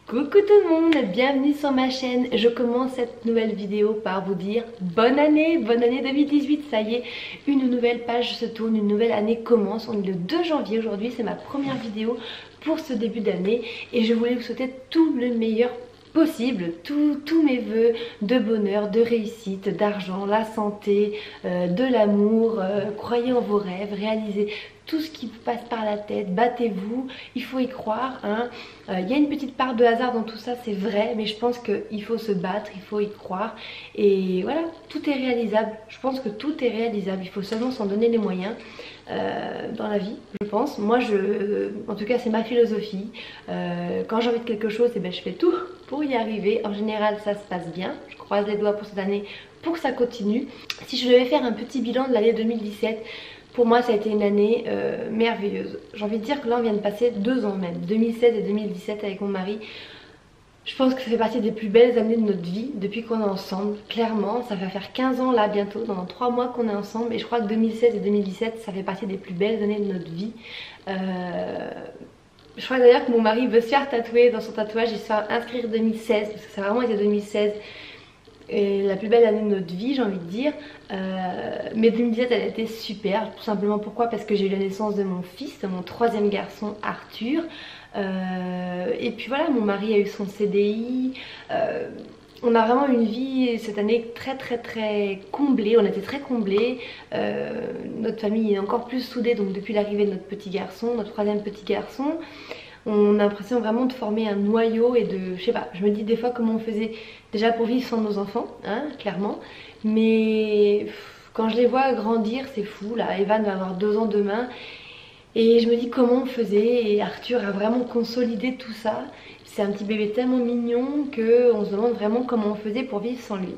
Coucou tout le monde, bienvenue sur ma chaîne. Je commence cette nouvelle vidéo par vous dire bonne année 2018. Ça y est, une nouvelle page se tourne, une nouvelle année commence. On est le 2 janvier aujourd'hui, c'est ma première vidéo pour ce début d'année et je voulais vous souhaiter tout le meilleur possible, tous mes vœux de bonheur, de réussite, d'argent, la santé, de l'amour. Croyez en vos rêves, réalisez tout ce qui vous passe par la tête, battez-vous, il faut y croire, hein. Y a une petite part de hasard dans tout ça, c'est vrai, mais je pense qu'il faut se battre, il faut y croire et voilà, tout est réalisable. Je pense que tout est réalisable, il faut seulement s'en donner les moyens dans la vie, je pense. Moi, en tout cas, c'est ma philosophie. Quand j'ai envie de quelque chose, eh ben, je fais tout pour y arriver. En général, ça se passe bien. Je croise les doigts pour cette année pour que ça continue. Si je devais faire un petit bilan de l'année 2017, pour moi ça a été une année merveilleuse. J'ai envie de dire que là on vient de passer 2 ans même, 2016 et 2017 avec mon mari. Je pense que ça fait partie des plus belles années de notre vie depuis qu'on est ensemble. Clairement, ça va faire 15 ans là bientôt, dans 3 mois qu'on est ensemble. Et je crois que 2016 et 2017 ça fait partie des plus belles années de notre vie. Je crois d'ailleurs que mon mari veut se faire tatouer. Dans son tatouage il se fait inscrire 2016 parce que ça a vraiment été 2016. Et la plus belle année de notre vie, j'ai envie de dire. Mais 2017 elle a été super, tout simplement pourquoi? Parce que j'ai eu la naissance de mon fils, de mon 3e garçon Arthur. Et puis voilà, mon mari a eu son CDI. On a vraiment une vie cette année très comblée, on était très comblés. Notre famille est encore plus soudée, donc depuis l'arrivée de notre petit garçon, notre 3e petit garçon. On a l'impression vraiment de former un noyau et de, je sais pas, je me dis des fois comment on faisait déjà pour vivre sans nos enfants, hein, clairement. Mais quand je les vois grandir, c'est fou, là, Evan va avoir 2 ans demain. Et je me dis comment on faisait, et Arthur a vraiment consolidé tout ça. C'est un petit bébé tellement mignon qu'on se demande vraiment comment on faisait pour vivre sans lui.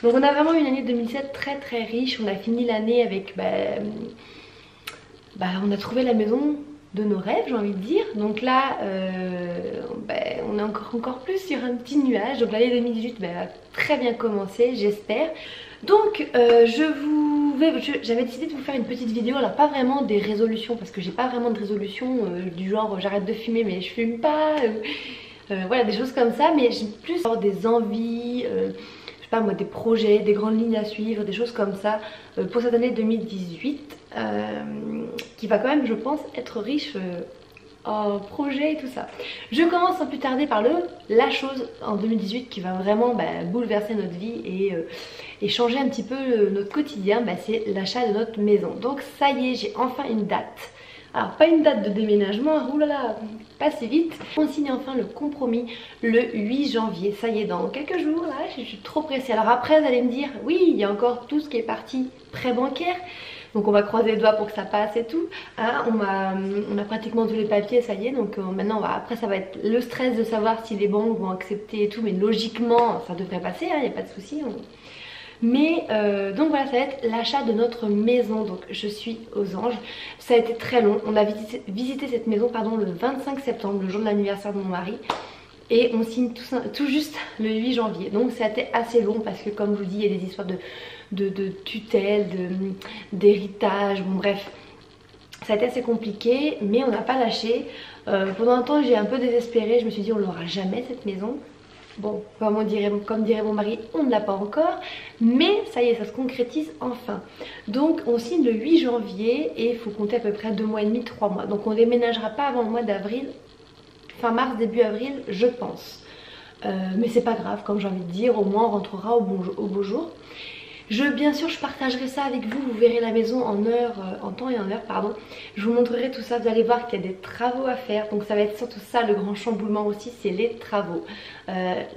Donc on a vraiment une année 2017 très riche. On a fini l'année avec, on a trouvé la maison de nos rêves, j'ai envie de dire. Donc là on est encore plus sur un petit nuage. Donc l'année 2018 a très bien commencé, j'espère. Donc j'avais décidé de vous faire une petite vidéo. Alors pas vraiment des résolutions, parce que j'ai pas vraiment de résolution du genre j'arrête de fumer mais je fume pas, voilà, des choses comme ça. Mais j'ai plus des envies, je sais pas moi, des projets, des grandes lignes à suivre, des choses comme ça pour cette année 2018 qui va quand même, je pense, être riche en projets et tout ça. Je commence sans plus tarder par la chose en 2018 qui va vraiment bouleverser notre vie et changer un petit peu notre quotidien. C'est l'achat de notre maison. Donc ça y est, j'ai enfin une date. Alors pas une date de déménagement, oulala, pas si vite. On signe enfin le compromis le 8 janvier, ça y est, dans quelques jours là, je suis trop pressée. Alors après vous allez me dire, oui, il y a encore tout ce qui est parti prêt bancaire. Donc on va croiser les doigts pour que ça passe et tout, hein. On a pratiquement tous les papiers, ça y est. Donc maintenant après ça va être le stress de savoir si les banques vont accepter et tout. Mais logiquement ça devrait passer, hein, il n'y a pas de souci. Mais donc voilà, ça va être l'achat de notre maison. Donc je suis aux anges. Ça a été très long. On a visité cette maison le 25 septembre, le jour de l'anniversaire de mon mari. Et on signe tout juste le 8 janvier. Donc ça a été assez long parce que, comme je vous dis, il y a des histoires de tutelle, d'héritage, bon bref. Ça a été assez compliqué, mais on n'a pas lâché. Pendant un temps j'ai un peu désespéré. Je me suis dit on l'aura jamais cette maison. Bon, comme dirait mon mari, on ne l'a pas encore, mais ça y est, ça se concrétise enfin. Donc on signe le 8 janvier et il faut compter à peu près 2 mois et demi, 3 mois. Donc on déménagera pas avant le mois d'avril, fin mars, début avril, je pense. Mais c'est pas grave, comme j'ai envie de dire, au moins on rentrera au beau jour. Bien sûr, je partagerai ça avec vous, vous verrez la maison en temps et en heure, pardon. Je vous montrerai tout ça, vous allez voir qu'il y a des travaux à faire. Donc ça va être surtout ça le grand chamboulement aussi, c'est les travaux.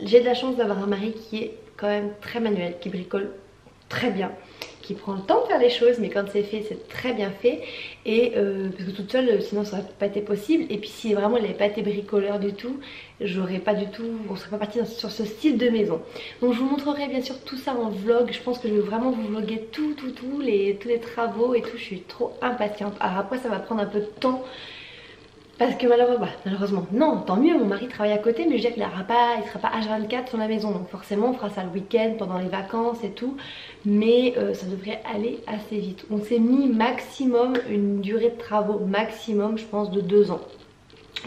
J'ai de la chance d'avoir un mari qui est quand même très manuel, qui bricole très bien, qui prend le temps de faire les choses, mais quand c'est fait, c'est très bien fait. Et parce que toute seule, sinon ça n'aurait pas été possible. Et puis si vraiment il n'avait pas été bricoleur du tout, j'aurais pas du tout, on serait pas parti sur ce style de maison. Donc je vous montrerai bien sûr tout ça en vlog. Je pense que je vais vraiment vous vlogger tous les travaux et tout. Je suis trop impatiente. Alors après ça va prendre un peu de temps. Parce que malheureusement, non, tant mieux, mon mari travaille à côté, mais je veux dire qu'il ne sera pas H24 sur la maison. Donc forcément on fera ça le week-end, pendant les vacances et tout. Mais ça devrait aller assez vite. On s'est mis maximum une durée de travaux maximum, je pense, de 2 ans.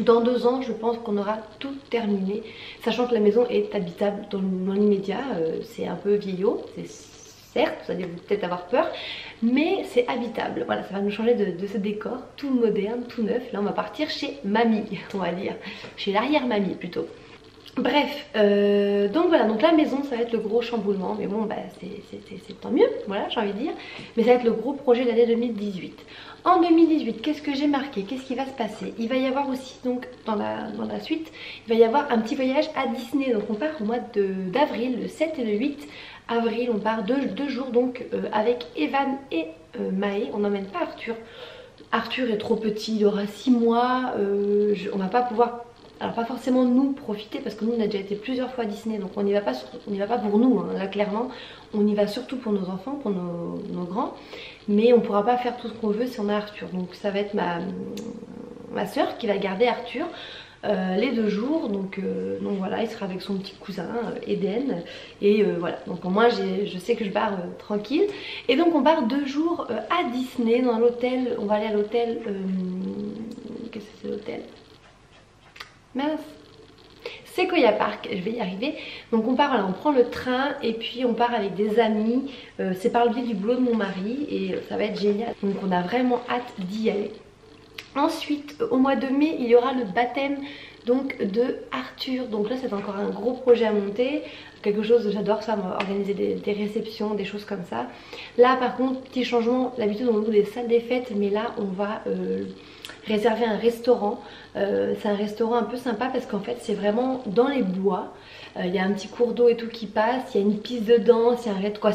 Dans 2 ans, je pense qu'on aura tout terminé, sachant que la maison est habitable dans l'immédiat. C'est un peu vieillot, c'est certes, vous allez peut-être avoir peur, mais c'est habitable. Voilà, ça va nous changer de ce décor tout moderne, tout neuf. Là, on va partir chez mamie, on va dire, chez l'arrière-mamie plutôt. Bref, donc voilà, donc la maison ça va être le gros chamboulement, mais bon bah c'est tant mieux, voilà j'ai envie de dire, mais ça va être le gros projet de l'année 2018. En 2018, qu'est-ce que j'ai marqué? Qu'est-ce qui va se passer? Il va y avoir aussi, donc dans la suite, il va y avoir un petit voyage à Disney, donc on part au mois d'avril, le 7 et le 8 avril, on part deux jours donc avec Evan et Maë, on n'emmène pas Arthur. Arthur est trop petit, il aura 6 mois, on va pas pouvoir... Alors pas forcément nous profiter parce que nous on a déjà été plusieurs fois à Disney, donc on n'y va pas pour nous, hein. Là clairement on y va surtout pour nos enfants, pour nos grands, mais on pourra pas faire tout ce qu'on veut si on a Arthur. Donc ça va être ma soeur qui va garder Arthur les 2 jours, donc voilà, il sera avec son petit cousin Eden, et voilà, donc au moins je sais que je pars tranquille. Et donc on part 2 jours à Disney dans l'hôtel, on va aller à l'hôtel, qu'est-ce que c'est l'hôtel? Mince, Sequoia Park, je vais y arriver. Donc on part, voilà, on prend le train et puis on part avec des amis. C'est par le biais du boulot de mon mari et ça va être génial. Donc on a vraiment hâte d'y aller. Ensuite, au mois de mai, il y aura le baptême donc de Arthur. Donc là c'est encore un gros projet à monter. Quelque chose, j'adore ça, organiser des réceptions, des choses comme ça. Là par contre, petit changement, d'habitude on ouvre des salles des fêtes, mais là on va réserver un restaurant. C'est un restaurant un peu sympa parce qu'en fait c'est vraiment dans les bois. Il y a un petit cours d'eau et tout qui passe, il y a une piste de danse, il y a un raid quoi.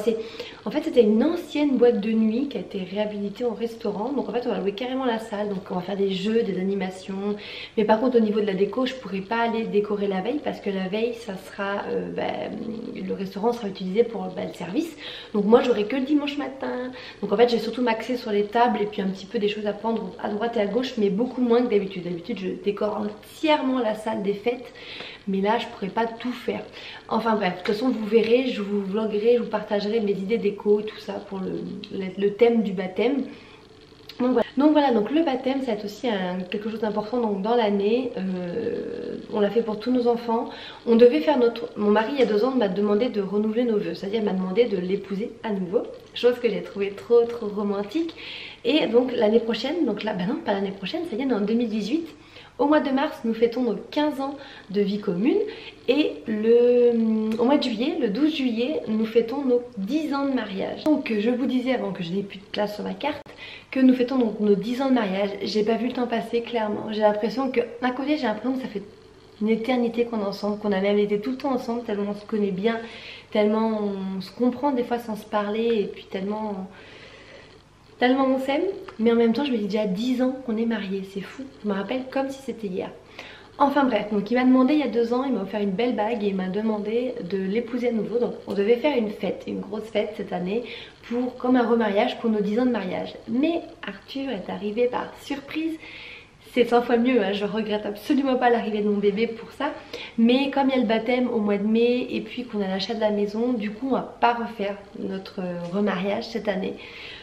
En fait c'était une ancienne boîte de nuit qui a été réhabilitée en restaurant. Donc en fait on va louer carrément la salle, donc on va faire des jeux, des animations. Mais par contre au niveau de la déco je pourrais pas aller décorer la veille parce que la veille ça sera le restaurant sera utilisé pour le service. Donc moi j'aurai que le dimanche matin. Donc en fait j'ai surtout m'axer sur les tables et puis un petit peu des choses à prendre à droite et à gauche, mais beaucoup moins que d'habitude. D'habitude je décore entièrement la salle des fêtes, mais là je pourrais pas tout faire. Enfin bref, de toute façon vous verrez, je vous vloguerai, je vous partagerai mes idées déco, tout ça pour le thème du baptême. Donc voilà, donc le baptême ça va être aussi quelque chose d'important dans l'année. On l'a fait pour tous nos enfants. On devait faire mon mari il y a 2 ans m'a demandé de renouveler nos vœux, c'est-à-dire m'a demandé de l'épouser à nouveau, chose que j'ai trouvé trop romantique. Et donc l'année prochaine, donc là, bah non pas l'année prochaine, ça y est, on est en 2018. Au mois de mars, nous fêtons nos 15 ans de vie commune et au mois de juillet, le 12 juillet, nous fêtons nos 10 ans de mariage. Donc je vous disais avant que je n'ai plus de place sur ma carte que nous fêtons donc nos 10 ans de mariage. J'ai pas vu le temps passer clairement. J'ai l'impression que d'un côté j'ai l'impression que ça fait une éternité qu'on est ensemble, qu'on a même été tout le temps ensemble, tellement on se connaît bien, tellement on se comprend des fois sans se parler et puis tellement on s'aime. Mais en même temps je me dis déjà 10 ans qu'on est mariés, c'est fou, je me rappelle comme si c'était hier. Enfin bref, donc il m'a demandé il y a 2 ans, il m'a offert une belle bague et il m'a demandé de l'épouser à nouveau. Donc on devait faire une fête, une grosse fête cette année comme un remariage pour nos 10 ans de mariage. Mais Arthur est arrivé par surprise. C'est 100 fois mieux, hein. Je regrette absolument pas l'arrivée de mon bébé pour ça. Mais comme il y a le baptême au mois de mai et puis qu'on a l'achat de la maison, du coup on va pas refaire notre remariage cette année.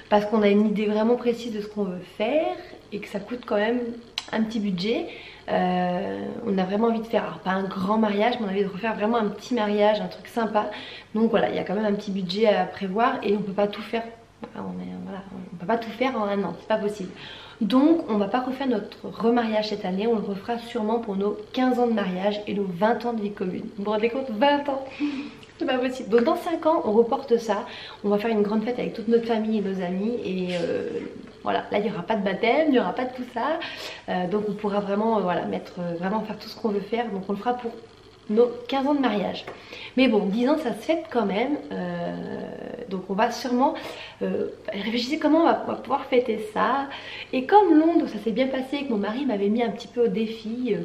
Parce qu'on a une idée vraiment précise de ce qu'on veut faire et que ça coûte quand même un petit budget. On a vraiment envie de faire, alors pas un grand mariage, mais on a envie de refaire vraiment un petit mariage, un truc sympa. Donc voilà, il y a quand même un petit budget à prévoir et on peut pas tout faire. On peut pas tout faire en 1 an, c'est pas possible. Donc on va pas refaire notre remariage cette année, on le refera sûrement pour nos 15 ans de mariage et nos 20 ans de vie commune. Vous vous rendez compte, 20 ans, c'est pas possible. Donc dans 5 ans on reporte ça, on va faire une grande fête avec toute notre famille et nos amis et voilà, là il n'y aura pas de baptême, il n'y aura pas de tout ça. Donc on pourra vraiment vraiment faire tout ce qu'on veut faire, donc on le fera pour nos 15 ans de mariage. Mais bon, 10 ans ça se fête quand même, donc on va sûrement réfléchir comment on va pouvoir fêter ça. Et comme Londres ça s'est bien passé, que mon mari m'avait mis un petit peu au défi,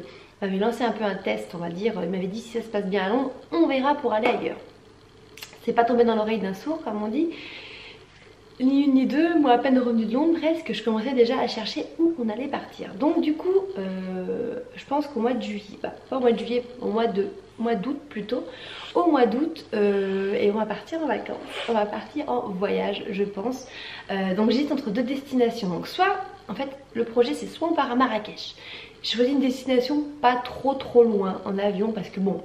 m'avait lancé un peu un test on va dire, il m'avait dit si ça se passe bien à Londres, on verra pour aller ailleurs. C'est pas tombé dans l'oreille d'un sourd comme on dit. Ni une ni deux, moi à peine revenue de Londres presque, je commençais déjà à chercher où on allait partir. Donc du coup, je pense qu'au mois de juillet, pas au mois de juillet, au mois d'août plutôt, au mois d'août, et on va partir en vacances, on va partir en voyage je pense. Donc j'hésite entre 2 destinations, donc soit En fait le projet c'est soit on part à Marrakech. J'ai choisi une destination pas trop loin en avion parce que bon,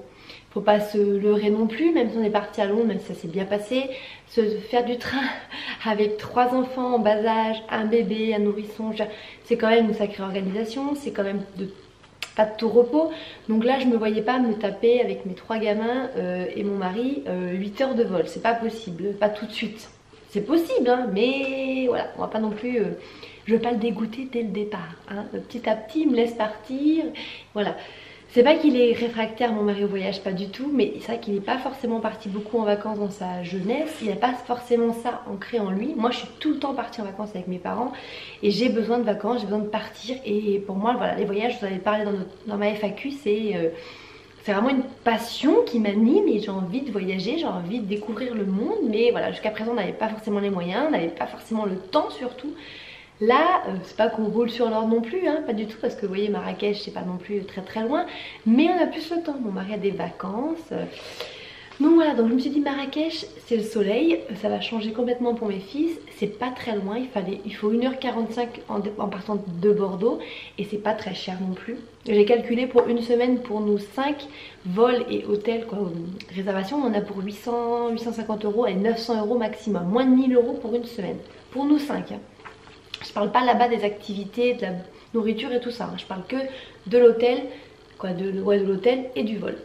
faut pas se leurrer non plus, même si on est parti à Londres, même si ça s'est bien passé, se faire du train avec 3 enfants en bas âge, un bébé, un nourrisson, c'est quand même une sacrée organisation, c'est quand même pas de tout repos. Donc là je me voyais pas me taper avec mes 3 gamins et mon mari 8 heures de vol, c'est pas possible, pas tout de suite. C'est possible hein, mais voilà, on va pas non plus... je veux pas le dégoûter dès le départ hein. Petit à petit il me laisse partir, voilà. C'est pas qu'il est réfractaire mon mari au voyage, pas du tout, mais c'est vrai qu'il n'est pas forcément parti beaucoup en vacances dans sa jeunesse, il n'a pas forcément ça ancré en lui. Moi je suis tout le temps partie en vacances avec mes parents et j'ai besoin de vacances, j'ai besoin de partir et pour moi voilà, les voyages, je vous avais parlé dans ma FAQ, c'est vraiment une passion qui m'anime et j'ai envie de voyager, j'ai envie de découvrir le monde, mais voilà, jusqu'à présent on n'avait pas forcément les moyens, on n'avait pas forcément le temps surtout. Là, c'est pas qu'on roule sur l'or non plus, hein, pas du tout, parce que vous voyez Marrakech c'est pas non plus très loin, mais on a plus le temps, mon mari a des vacances. Donc voilà, donc je me suis dit Marrakech c'est le soleil, ça va changer complètement pour mes fils, c'est pas très loin, il faut 1h45 en partant de Bordeaux et c'est pas très cher non plus. J'ai calculé pour une semaine pour nous 5 vols et hôtels, quoi, réservation, on en a pour 850 € et 900 € maximum, moins de 1000 € pour une semaine, pour nous 5 hein. Je parle pas là-bas des activités, de la nourriture et tout ça, hein. Je parle que de l'hôtel, quoi, de l'hôtel et du vol.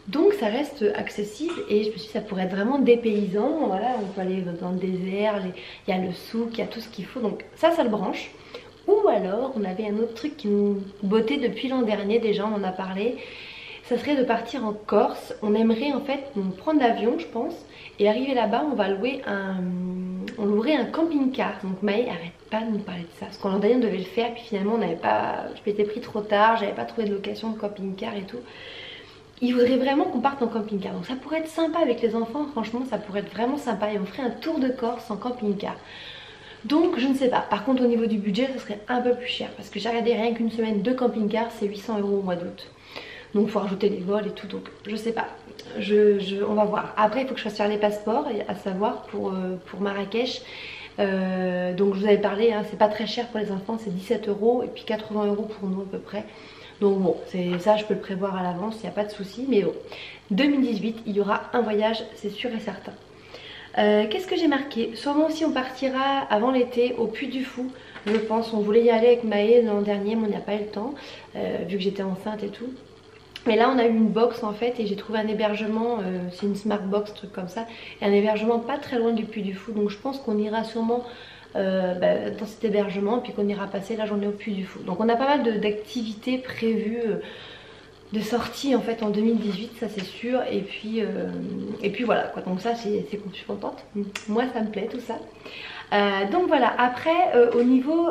Donc ça reste accessible et je me suis dit ça pourrait être vraiment dépaysant, voilà, on peut aller dans le désert, il y a le souk, il y a tout ce qu'il faut, donc ça le branche. Ou alors on avait un autre truc qui nous bottait depuis l'an dernier, déjà on en a parlé, ça serait de partir en Corse. On aimerait en fait prendre l'avion je pense et arriver là-bas on louerait un camping-car. Donc Maë arrête pas de nous parler de ça parce qu'en l'an dernier on devait le faire puis finalement on n'avait pas, je m'étais pris trop tard, j'avais pas trouvé de location de camping-car et tout. Il voudrait vraiment qu'on parte en camping-car, donc ça pourrait être sympa avec les enfants, franchement ça pourrait être vraiment sympa et on ferait un tour de Corse en camping-car. Donc je ne sais pas, par contre au niveau du budget ça serait un peu plus cher parce que j'ai regardé rien qu'une semaine de camping-car c'est 800 € au mois d'août. Donc il faut rajouter les vols et tout, donc je sais pas, on va voir. Après il faut que je fasse faire les passeports, à savoir pour Marrakech. Donc je vous avais parlé, hein, c'est pas très cher pour les enfants, c'est 17 € et puis 80 € pour nous à peu près. Donc bon, ça je peux le prévoir à l'avance, il n'y a pas de souci. Mais bon, 2018, il y aura un voyage, c'est sûr et certain. Qu'est-ce que j'ai marqué? Sûrement aussi on partira avant l'été au Puy du Fou, je pense. On voulait y aller avec Maë l'an dernier, mais on n'a pas eu le temps, vu que j'étais enceinte et tout. Mais là on a eu une box en fait et j'ai trouvé un hébergement, c'est une smart box, truc comme ça. Et un hébergement pas très loin du Puy du Fou, donc je pense qu'on ira sûrement... dans cet hébergement puis qu'on ira passer la journée au Puy du Fou. Donc on a pas mal d'activités prévues, de sorties en fait en 2018, ça c'est sûr. Et puis voilà quoi, donc ça je suis contente, moi ça me plaît tout ça. Donc voilà, après au niveau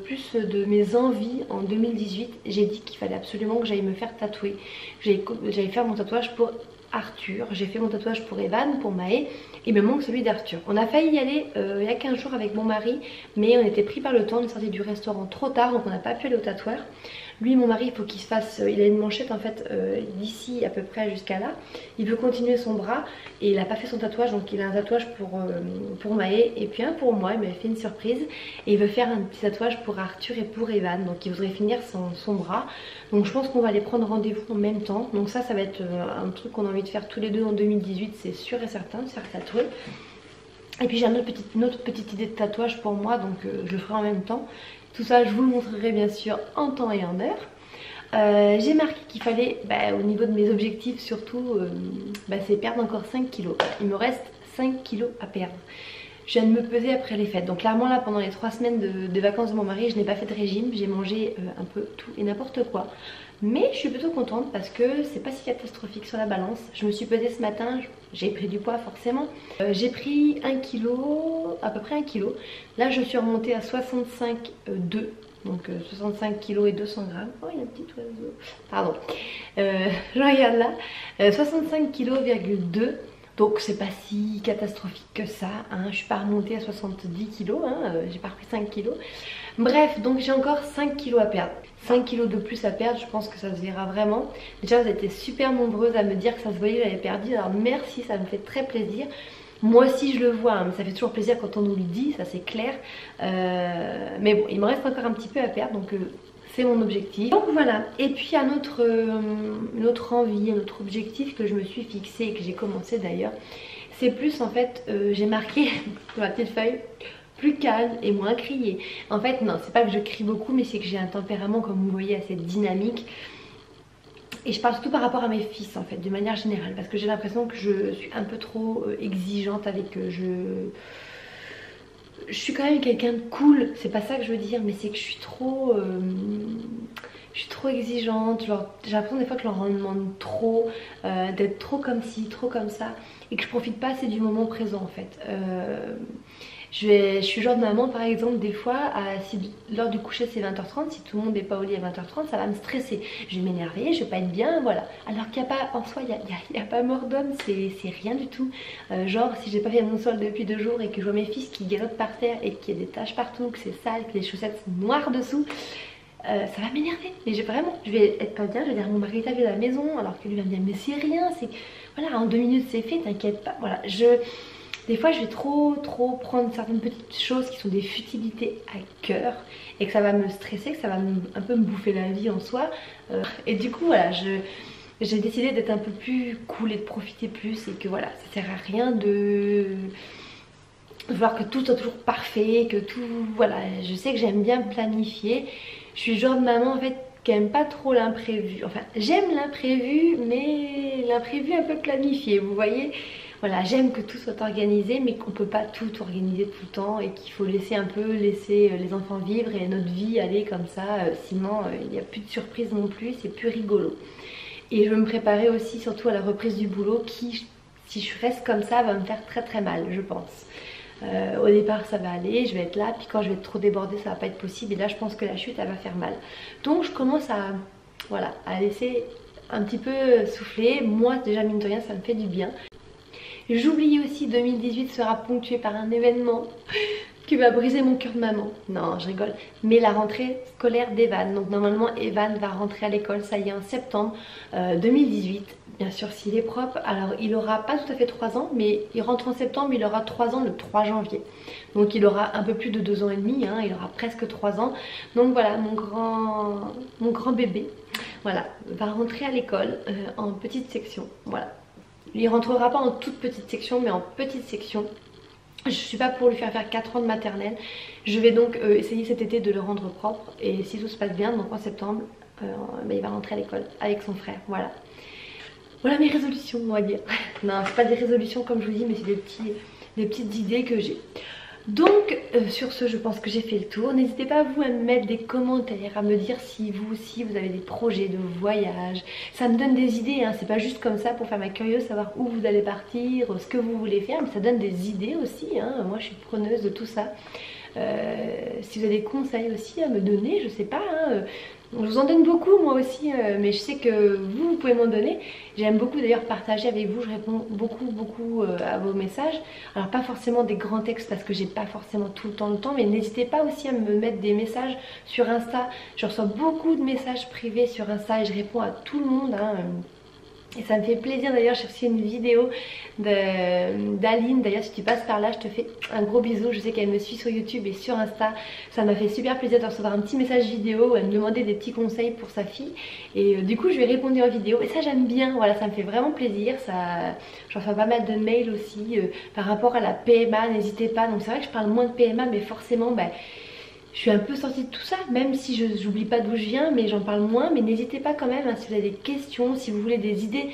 plus de mes envies en 2018, j'ai dit qu'il fallait absolument que j'aille me faire tatouer. J'allais faire mon tatouage pour Arthur, j'ai fait mon tatouage pour Evan, pour Maë, il me manque celui d'Arthur. On a failli y aller il y a 15 jours avec mon mari, mais on était pris par le temps, on est sorti du restaurant trop tard, donc on n'a pas pu aller au tatoueur. Lui, mon mari, il faut qu'il se fasse, il a une manchette en fait d'ici à peu près jusqu'à là. Il veut continuer son bras et il n'a pas fait son tatouage, donc il a un tatouage pour Maë et puis un pour moi, il m'avait fait une surprise. Et il veut faire un petit tatouage pour Arthur et pour Evan, donc il voudrait finir son bras. Donc je pense qu'on va aller prendre rendez-vous en même temps. Donc ça va être un truc qu'on a envie de faire tous les deux en 2018, c'est sûr et certain, de se faire tatouer. Et puis j'ai une autre petite idée de tatouage pour moi, donc je le ferai en même temps. Tout ça je vous le montrerai bien sûr en temps et en heure. J'ai marqué qu'il fallait, au niveau de mes objectifs surtout, c'est perdre encore 5 kilos. Il me reste 5 kilos à perdre. Je viens de me peser après les fêtes. Donc clairement là pendant les 3 semaines de vacances de mon mari, je n'ai pas fait de régime. J'ai mangé un peu tout et n'importe quoi. Mais je suis plutôt contente parce que c'est pas si catastrophique sur la balance. Je me suis pesée ce matin, j'ai pris du poids forcément. J'ai pris 1 kg, à peu près 1 kg. Là je suis remontée à 65,2. Donc 65 kg et 200 grammes. Oh il y a un petit oiseau. Pardon. Je regarde là. 65 kg,2. Donc c'est pas si catastrophique que ça, hein. Je suis pas remontée à 70 kg, hein. J'ai pas repris 5 kg. Bref, donc j'ai encore 5 kg à perdre. 5 kg de plus à perdre, je pense que ça se verra vraiment. Déjà vous avez été super nombreuses à me dire que ça se voyait, j'avais perdu, alors merci, ça me fait très plaisir. Moi aussi je le vois, hein, mais ça fait toujours plaisir quand on nous le dit, ça c'est clair. Mais bon, il me reste encore un petit peu à faire, donc c'est mon objectif. Donc voilà, et puis un autre, une autre envie, un autre objectif que je me suis fixé et que j'ai commencé d'ailleurs, c'est plus en fait, j'ai marqué sur ma petite feuille, plus calme et moins crier. En fait non, c'est pas que je crie beaucoup, mais c'est que j'ai un tempérament, comme vous voyez, assez dynamique. Et je parle surtout par rapport à mes fils en fait, de manière générale, parce que j'ai l'impression que je suis un peu trop exigeante avec eux. Je suis quand même quelqu'un de cool, c'est pas ça que je veux dire, mais c'est que je suis trop exigeante, genre j'ai l'impression des fois que je leur en demande trop, d'être trop comme ci, trop comme ça, et que je profite pas assez du moment présent en fait. Je suis le genre de maman par exemple, des fois, si l'heure du coucher c'est 20h30, si tout le monde n'est pas au lit à 20h30, ça va me stresser. Je vais m'énerver, je vais pas être bien, voilà. Alors qu'il n'y a pas, en soi, il y a pas mort d'homme, c'est rien du tout. Genre si j'ai pas fait mon sol depuis 2 jours et que je vois mes fils qui garrottent par terre et qu'il y a des taches partout, que c'est sale, que les chaussettes sont noires dessous, ça va m'énerver. Mais je vais être pas bien, je vais dire mon mari t'a vu à la maison, alors que lui va me dire mais c'est rien, c'est voilà, en 2 minutes c'est fait, t'inquiète pas, voilà. Des fois je vais trop prendre certaines petites choses qui sont des futilités à cœur et que ça va me stresser, que ça va un peu me bouffer la vie en soi. Et du coup voilà, j'ai décidé d'être un peu plus cool et de profiter plus, et que voilà, ça sert à rien de vouloir que tout soit toujours parfait, que tout... Voilà, je sais que j'aime bien planifier. Je suis le genre de maman en fait qui aime pas trop l'imprévu. Enfin, j'aime l'imprévu, mais l'imprévu un peu planifié, vous voyez. Voilà, j'aime que tout soit organisé, mais qu'on peut pas tout organiser tout le temps et qu'il faut laisser les enfants vivre et notre vie aller comme ça. Sinon, il n'y a plus de surprise non plus, c'est plus rigolo. Et je veux me préparer aussi surtout à la reprise du boulot qui, si je reste comme ça, va me faire très mal, je pense. Au départ ça va aller, je vais être là, puis quand je vais être trop débordée ça va pas être possible, et là je pense que la chute elle va faire mal. Donc je commence voilà, à laisser un petit peu souffler. Moi déjà mine de rien ça me fait du bien. J'oublie aussi, 2018 sera ponctué par un événement qui va briser mon cœur de maman. Non, je rigole. Mais la rentrée scolaire d'Evan. Donc normalement Evan va rentrer à l'école, ça y est, en septembre 2018. Bien sûr s'il est propre. Alors il aura pas tout à fait 3 ans, mais il rentre en septembre, il aura 3 ans le 3 janvier. Donc il aura un peu plus de 2 ans et demi, hein, il aura presque 3 ans. Donc voilà, mon grand bébé, voilà, va rentrer à l'école en petite section. Voilà. Il rentrera pas en toute petite section, mais en petite section. Je suis pas pour lui faire 4 ans de maternelle. Je vais donc essayer cet été de le rendre propre. Et si tout se passe bien, donc en septembre, il va rentrer à l'école avec son frère. Voilà. Voilà mes résolutions, on va dire. Non, c'est pas des résolutions comme je vous dis, mais c'est des petites idées que j'ai. Donc sur ce, je pense que j'ai fait le tour. N'hésitez pas vous à me mettre des commentaires, à me dire si vous aussi vous avez des projets de voyage. Ça me donne des idées, hein. C'est pas juste comme ça pour faire ma curieuse, savoir où vous allez partir, ce que vous voulez faire, mais ça donne des idées aussi, hein. Moi je suis preneuse de tout ça. Si vous avez des conseils aussi à me donner, je sais pas, hein. Je vous en donne beaucoup moi aussi, mais je sais que vous pouvez m'en donner. J'aime beaucoup d'ailleurs partager avec vous, je réponds beaucoup à vos messages. Alors pas forcément des grands textes parce que j'ai pas forcément tout le temps, mais n'hésitez pas aussi à me mettre des messages sur Insta. Je reçois beaucoup de messages privés sur Insta et je réponds à tout le monde, hein. Et ça me fait plaisir. D'ailleurs j'ai reçu une vidéo d'Aline. D'ailleurs si tu passes par là, je te fais un gros bisou. Je sais qu'elle me suit sur YouTube et sur Insta. Ça m'a fait super plaisir de recevoir un petit message vidéo où elle me demandait des petits conseils pour sa fille. Et du coup je lui ai répondu en vidéo. Et ça j'aime bien, voilà, ça me fait vraiment plaisir. Je reçois pas mal de mails aussi par rapport à la PMA, n'hésitez pas. Donc c'est vrai que je parle moins de PMA, mais forcément je suis un peu sortie de tout ça, même si j'oublie pas d'où je viens, mais j'en parle moins. Mais n'hésitez pas quand même, hein, si vous avez des questions, si vous voulez des idées,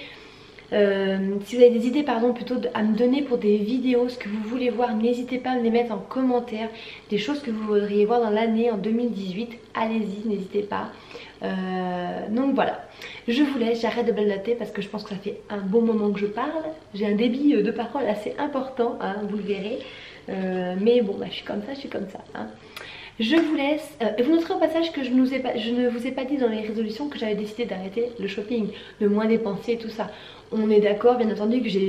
si vous avez des idées pardon, plutôt à me donner pour des vidéos, ce que vous voulez voir, n'hésitez pas à me les mettre en commentaire. Des choses que vous voudriez voir dans l'année en 2018, allez-y, n'hésitez pas. Donc voilà, je vous laisse, j'arrête de blablater parce que je pense que ça fait un bon moment que je parle. J'ai un débit de parole assez important, hein, vous le verrez. Mais bon, je suis comme ça, hein. Je vous laisse. Vous noterez au passage que je ne vous ai pas dit dans les résolutions que j'avais décidé d'arrêter le shopping, de moins dépenser et tout ça. On est d'accord, bien entendu, que je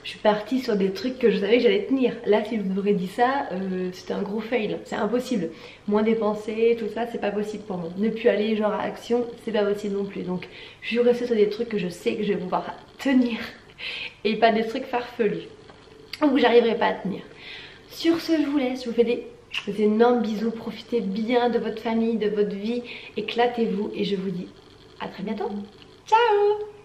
suis partie sur des trucs que je savais que j'allais tenir. Là, si je vous aurais dit ça, c'était un gros fail. C'est impossible. Moins dépenser, tout ça, c'est pas possible pour moi. Ne plus aller genre à Action, c'est pas possible non plus. Donc, je vais rester sur des trucs que je sais que je vais pouvoir tenir et pas des trucs farfelus. ou que j'arriverai pas à tenir. Sur ce, je vous laisse, je vous fais des énormes bisous, profitez bien de votre famille, de votre vie, éclatez-vous et je vous dis à très bientôt. Ciao!